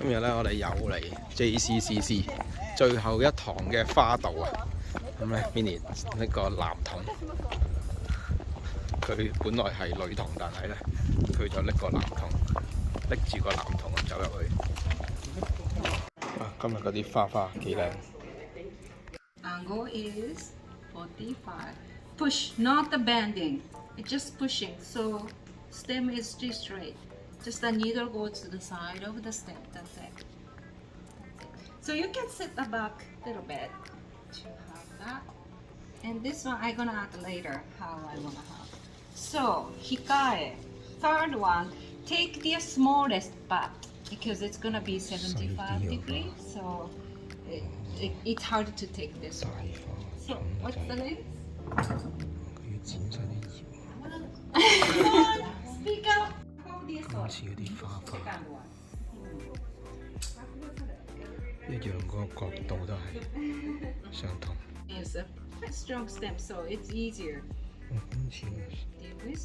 今日咧，我哋又嚟 JCCC 最後一堂嘅花道啊！咁咧 ，Mini 呢個男童，佢本來係女童，但係咧，佢就拎個男童，拎住個男童走入去。啊，今日嗰啲花幾靚。Angle is 45. Push, not the bending. It's just pushing. So stem is still straight. Just the needle goes to the side of the stem. That's it. So you can set the back a little bit to have that. And this one I'm gonna add later how I wanna have. So hikae. Third one, take the smallest back because it's gonna be 75 degrees. So it's hard to take this one. So what's the name? 佢要剪晒啲葉。Speak up. 好似嗰啲花，一樣個角度都係相同。It's a quite strong stem, so it's easier. 今次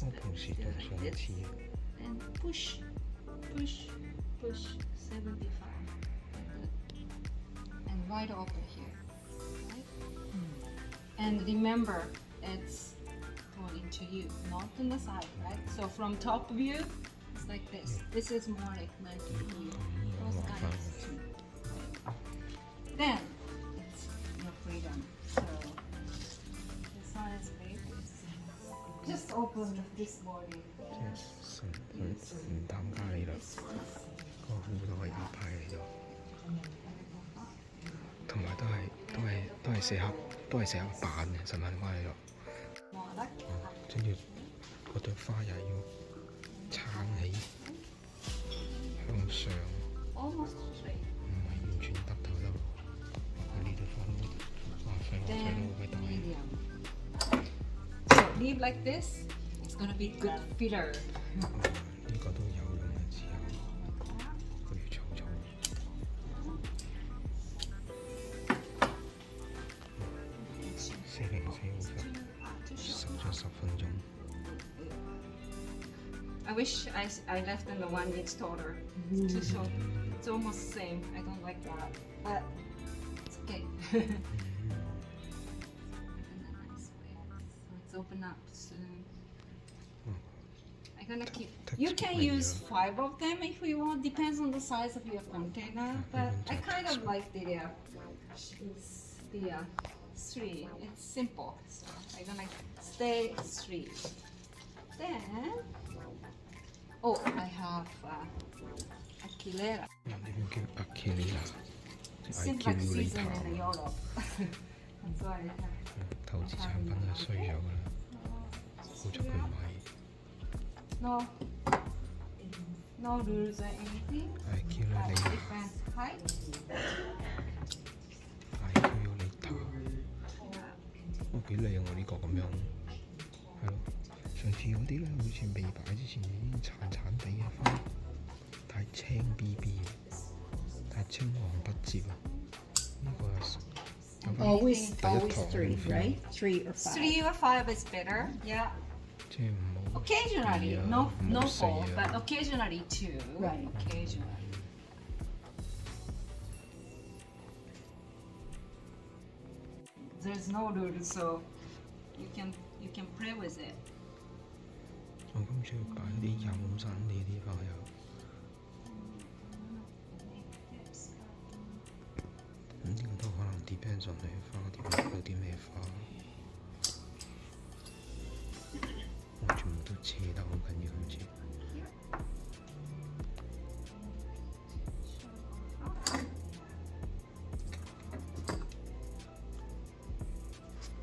我平時都上一次。And push, 75. And wide open here. Right? And remember, it's going to you, not on the side, right? So from top view, it's like this. This is more like 90 view. Those guys. Then it's your freedom. So this one is big. Just open this body. 唔擔加你啦，個褲都可以派嚟咗，同埋都係寫黑板嘅，使唔使關你咗？跟住嗰朵花又要撐起向上，唔係完全耷頭得。呢朵花都細路會大。So leave like this. It's gonna be good filler. 呢個都有用嘅之後，佢要草草。10分鐘。I wish I left in the 1 inch taller to show. It's almost the same. I don't like that, but it's okay. In a nice way. So it's open up soon. I'm gonna keep. You can use 5 of them if you want. Depends on the size of your container. But I kind of like the 3. It's simple. So I'm gonna stay 3. Then, I have Aquilera. 點叫 Aquilera？ Seems like season in Europe. That's why I have. 投資產品係衰咗㗎啦，好彩佢唔係。No rules or anything. Aquilera Different height. Aquilera， 幾靚喎呢個咁樣，係咯。上次嗰啲咧，好似未擺之前已經殘地嘅花，但係青 BB 嘅，但係青黃不接啊。呢個有 Always 3, right? 3 or 5. 3 or 5 is better. Yeah. 即係唔好 Occasionally, no 4, but occasionally 2. Right. Occasionally. There's no rule, so you can play with it. 我今次要擺啲幼身啲花油。呢個都可能 depends on 你花有啲咩花。我全部都斜得好緊要，好似。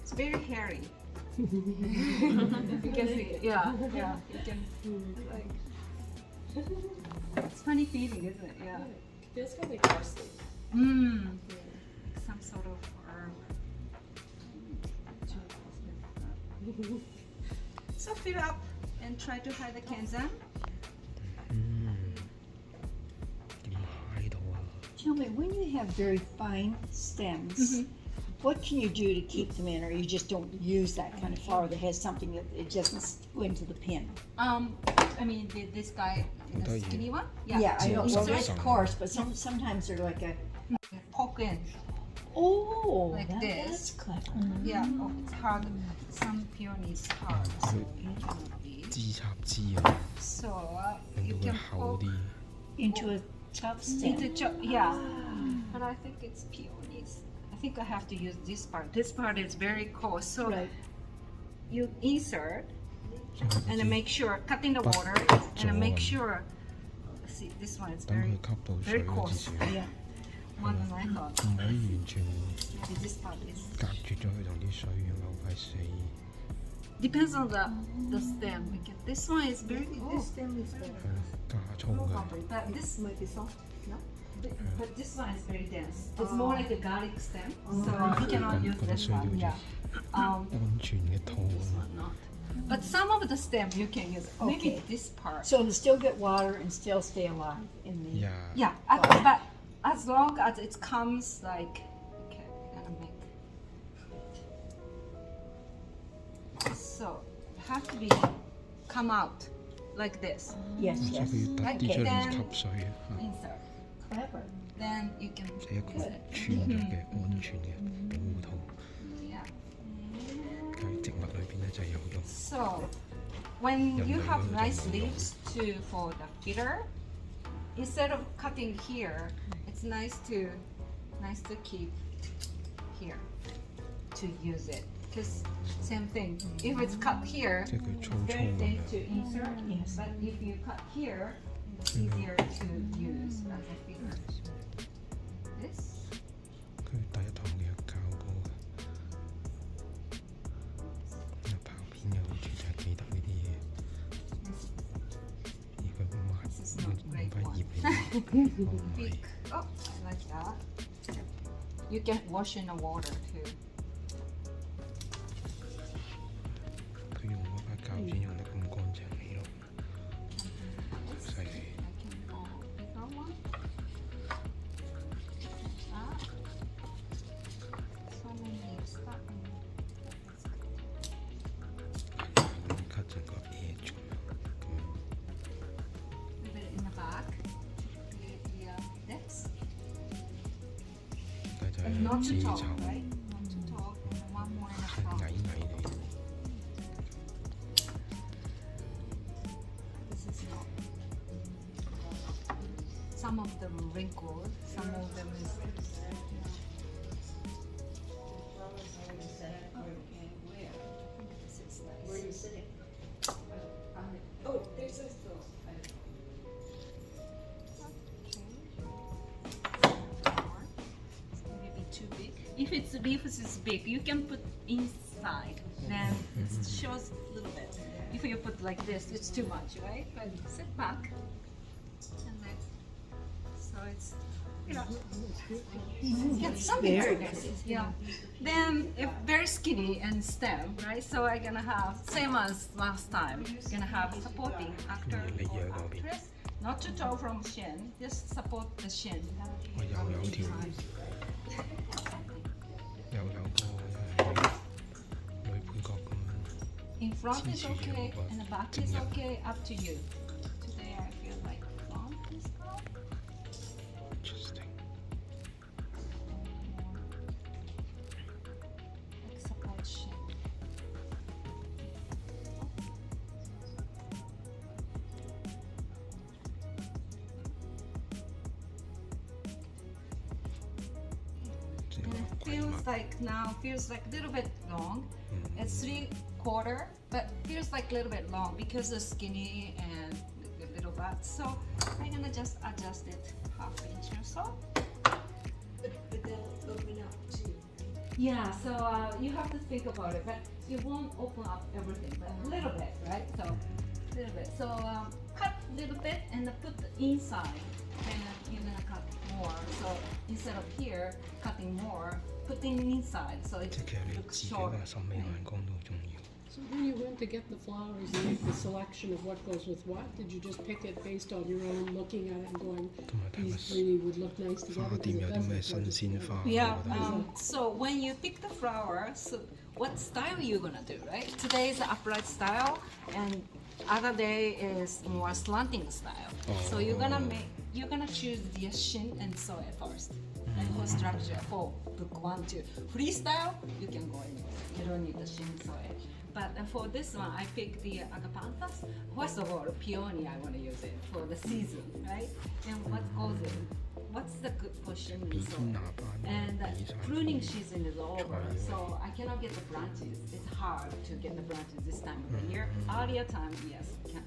It's very hairy. You can see it. Yeah. You can like. It's funny feeling, isn't it? Yeah. It feels kind of ghostly. Some sort of herb. So fill up and try to hide the Kanzan. 點揩到啊？ Tell me, when you have very fine stems, what can you do to keep them in, or you just don't use that kind of flower that has something that it doesn't go into the pin? I mean, this guy in the skinny one. Yeah, I know. Well, Insert, that's coarse, but sometimes they're like a. poke in. Oh, Like that's this. clever. Yeah, oh, it's hard. Some peony is hard. So it cannot be. 枝插枝啊， So 令 you 到佢 can 厚 poke 啲。 Into a tough stem. yeah. But I think it's peonies. I think I have to use this part. This part is very coarse. So Right. you insert 將佢 and then make sure cut in the water and then make sure. See, this one is 等 very 佢吸到 very 水咯，至 coarse. 少 Yeah. One than I thought. 唔可以完全 Maybe this part is. 隔絕咗佢同啲水，咁好快死。 Depends on the stem. Because this one is very. This stem is very. 係咯，加粗 No 㗎。 problem. But this might be soft. No. But this one is very dense. It's more like a garlic stem, so you cannot use this one. Yeah. 安全嘅套 This 啊 one not. But some of the stem you can use. Maybe Okay. this part. So it'll still get water and still stay alive in the. 呀 Yeah, but as long as it comes like. Okay, I'm gonna make. So have to be come out like this. Yes, 而且 yes. 佢要突啲出嚟吸水啊， Insert. Clever. Then you can 係一個 use it. 穿咗嘅安全嘅保護套。 Yeah. 喺植物裏邊咧就係有用。 So, when you have nice leaves for the feeder, instead of cutting here, it's nice to keep here to use it. Because same thing, if it's cut here, 即係佢粗 it's 粗 very 咁 safe 樣。 to insert. Yes. But if you cut here, it's easier to use as a feeder. This. 佢第一堂嘅有教過嘅。跑片嘅好處就係記得呢啲嘢。而佢買塊葉嚟嘅，唔係 Oh, I like that. You can wash in the water too. 佢用嗰把鉸剪用得咁乾淨利落，犀利。 I can go bigger one. Like that. So many leaves. That one. 咁 cut 成個 edge 咁樣。 Leave it in the back. The this. 而家就 But not 係 too 枝 tall, 頭， right? Not too tall. And one more in the 係 top. 矮嚟。 This is not. Some of them wrinkled. Some of them is. This is nice. Where are you sitting? Oh, there's a maybe too big. If its leaves is big, you can put inside. Then it shows a little bit. If you put like this, it's too much, right? But sit back, and then so it's yeah, something Very like this. Yeah. Then if very skinny and stem, right? So I'm gonna have same as last time. Gonna have supporting after or after. Not too tall from shin, just support the shin. 我有條有個女配角咁樣。 In front is okay, and the back is okay. Up to you. Today I feel like front is good. Interesting。 Like support shin. And it feels like a little bit long. It's 3/4, but feels like a little bit long because it's skinny and a little bit. So I'm gonna just adjust it 1/2 inch or so. But that'll open up too. Yeah, so you have to think about it, but you won't open up everything, but a little bit, right? So a little bit. So cut a little bit and then put the inside, and you're gonna cut more. So instead of here cutting more, putting inside, so it 即係其實你 looks 自己 short. 個審美眼光都好重要。 So when you went to get the flowers, you make the selection of what goes with what? Did you just pick it based on your own looking at it and going, 同埋睇 these 下 three would look nice 花 together? 店 Because 有 it 啲 does 咩 look 新 gorgeous 鮮花。 Yeah. 我覺得 So when you pick the flower, so what style you gonna do, right? Today is the upright style, and Other day is more slanting style. So you're gonna choose the shin and sew it first. And for structure, for book 1, 2. Freestyle, you can go anywhere. You don't need the shin sew it. But for this one, I picked the agapanthus. First of all, peony, I want to use it for the season, right? And what goes in? What's the good portion? And the pruning season is over, so I cannot get the branches. It's hard to get the branches this time of the year. Earlier time, yes, can.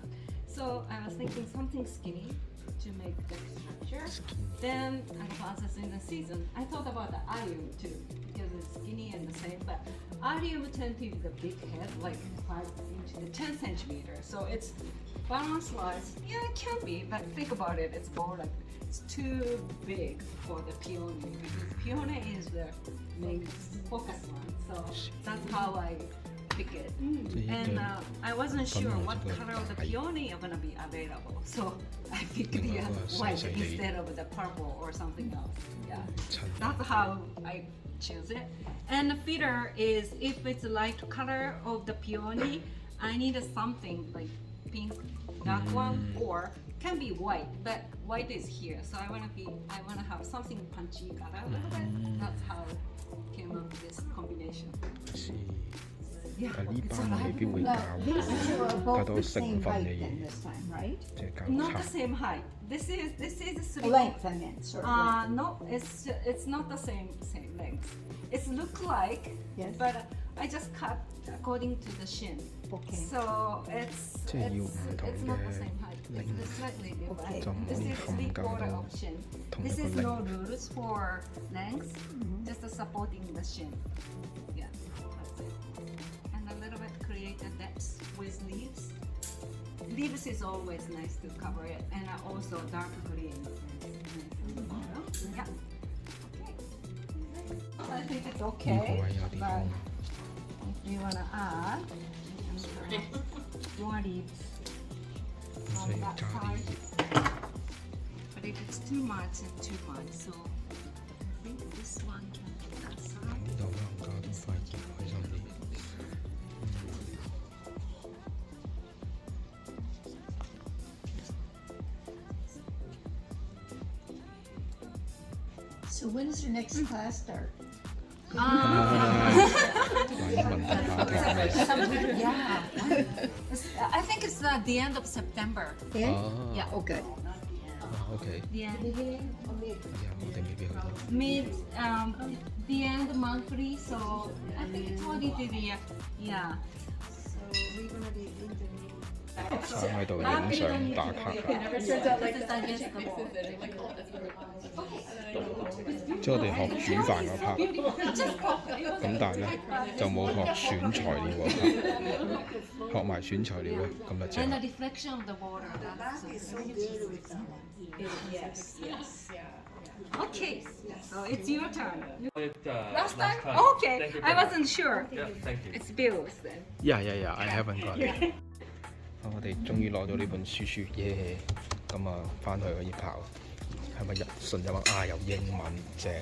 So I was thinking something skinny to make the structure. Then agapanthus in the season. I thought about the allium too, because it's skinny and the same, but allium tend to be the big head, like 5 inch to 10 centimeters. So it's balance wise, yeah, it can be, but think about it, it's more like it's too big for the peony, because peony is the main focus one. So that's how I pick it. And I wasn't sure what color of the peony are gonna be available, so I picked the white instead of the purple or something else. Yeah, that's how I choose it. And the feeder is, if it's light color of the peony, I need something like pink, dark one, or can be white, but white is here, so I wanna have something punchy color a little bit. That's how came up with this combination. Yeah, 但呢班未必會 Now, 教 these two are 太 both 多 the 成 same 分 height 嘅 then 嘢， this time, right? 即係教 not 差 the。same height. This is 3. Length, I meant, sort of length. No, it's not the same length. It look like, Yes. but I just cut according to the shin. Okay. So it's 即係要唔同 it's not the 嘅 same height. It's length slightly different. Okay. 就唔 This 可以 is 冚 3/4 夠 of shin. 同一 This 個 is 領。 no rules for length, just supporting the shin. Yeah, that's it. And a little bit create a depth with leaves. Leaves is always nice to cover it, and also dark green. Yeah. Okay. I think it's 呢個 okay. 位有啲 But 空， if you wanna add, more leaves 所 on 以要 that 加啲 side. 葉。 But if it's too much and too much, so I think this one can be that 呢 side. 度可能加啲塊葉開心啲。 So when does your next class start? 嗱，英文得下聽。 Yeah. I think it's at the end of September. In? 哦 Yeah. Oh, good. OK， The end. 係啊，我哋未必去到。 Mid, the end monthly, so I think it's already the, yeah. So we're gonna be in the 生喺度影相打卡， This is digestible. 即係我哋學煮飯嗰 part， 咁但係咧就冇學選材料嗰 part， 學埋選材料咧，咁就 And 正 the。reflection of the water. Yes, yes. Okay, so it's your turn. Last time? Okay, Thank you I very wasn't sure. much. Yeah, thank you. It's Bill's then. Yeah, I haven't got it。我哋終於攞到呢本書，耶！咁啊，翻去可以考，係咪順日文啊？有英文正。